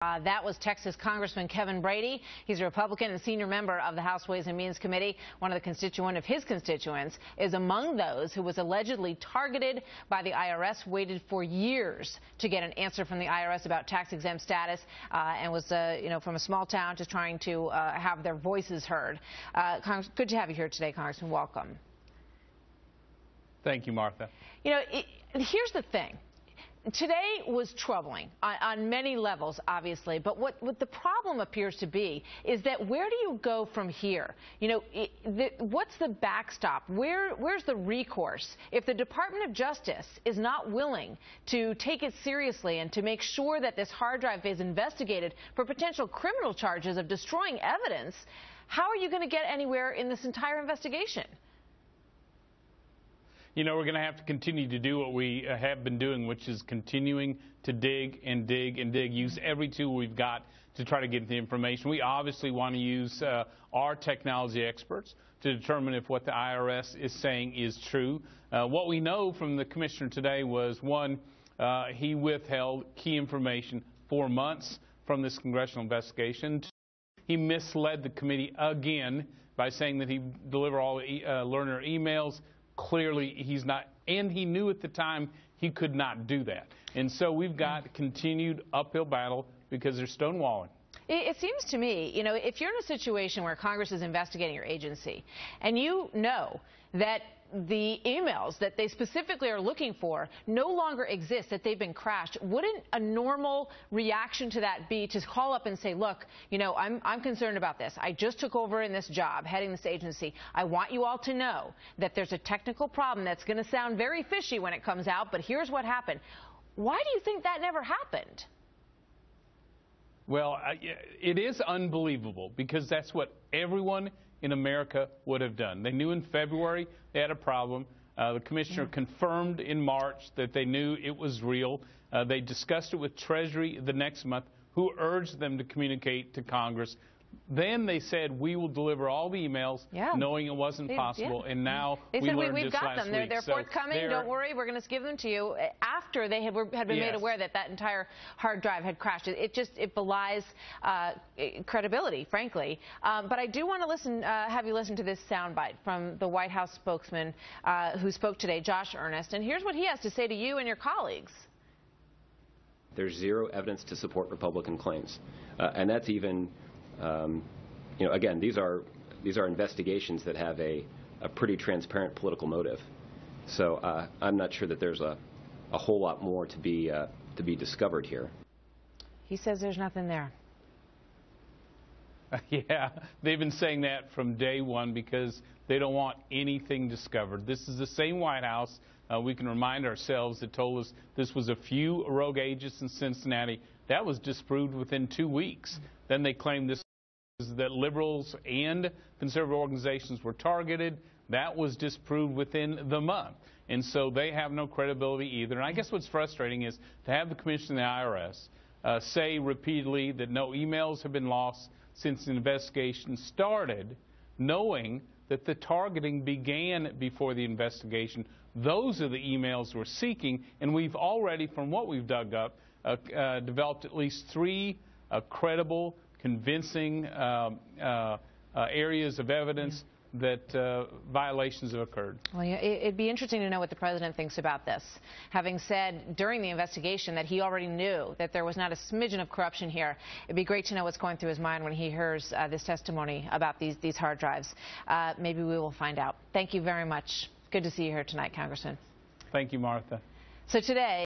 That was Texas Congressman Kevin Brady. He's a Republican and senior member of the House Ways and Means Committee. One of his constituents is among those who was allegedly targeted by the IRS, waited for years to get an answer from the IRS about tax-exempt status, and was, from a small town just trying to have their voices heard. Good to have you here today, Congressman. Welcome. Thank you, Martha. Here's the thing. Today was troubling on many levels, obviously, but what the problem appears to be is that where do you go from here? What's the backstop? Where's the recourse? If the Department of Justice is not willing to take it seriously and to make sure that this hard drive is investigated for potential criminal charges of destroying evidence, how are you going to get anywhere in this entire investigation? We're going to have to continue to do what we have been doing, which is continuing to dig and dig and dig, use every tool we've got to try to get the information. We obviously want to use our technology experts to determine if what the IRS is saying is true. What we know from the commissioner today was, one, he withheld key information for months from this congressional investigation. He misled the committee again by saying that he delivered all learner emails. Clearly, he's not, and he knew at the time he could not do that. And so we've got continued uphill battle because they're stonewalling. It seems to me, if you're in a situation where Congress is investigating your agency and you know that the emails that they specifically are looking for no longer exist, that they've been crashed, wouldn't a normal reaction to that be to call up and say, look, I'm concerned about this. I just took over in this job, heading this agency. I want you all to know that there's a technical problem that's going to sound very fishy when it comes out, but here's what happened. Why do you think that never happened? Well, it is unbelievable because that's what everyone in America would have done. They knew in February they had a problem. The commissioner confirmed in March that they knew it was real. They discussed it with Treasury the next month, who urged them to communicate to Congress. Then they said, we will deliver all the emails, knowing it wasn't possible, and now they said, we've got them. They're forthcoming. Don't worry, we're going to give them to you. After they had been made aware that that entire hard drive had crashed, it belies credibility, frankly. But I do want to have you listen to this soundbite from the White House spokesman who spoke today, Josh Earnest, and here's what he has to say to you and your colleagues. There's zero evidence to support Republican claims, and that's even. Again, these are investigations that have a pretty transparent political motive. So I'm not sure that there's a whole lot more to be discovered here. He says there's nothing there. Yeah, they've been saying that from day one because they don't want anything discovered. This is the same White House, we can remind ourselves, that told us this was a few rogue agents in Cincinnati. That was disproved within 2 weeks. Then they claimed that liberals and conservative organizations were targeted. That was disproved within the month. And so they have no credibility either. And I guess what's frustrating is to have the Commission of the IRS say repeatedly that no emails have been lost since the investigation started, knowing that the targeting began before the investigation. Those are the emails we're seeking, and we've already, from what we've dug up, developed at least 3 credible, convincing areas of evidence that violations have occurred. Well, it'd be interesting to know what the president thinks about this, having said during the investigation that he already knew that there was not a smidgen of corruption here. It'd be great to know what's going through his mind when he hears this testimony about these hard drives. Maybe we will find out. Thank you very much. Good to see you here tonight, Congressman. Thank you, Martha. So today,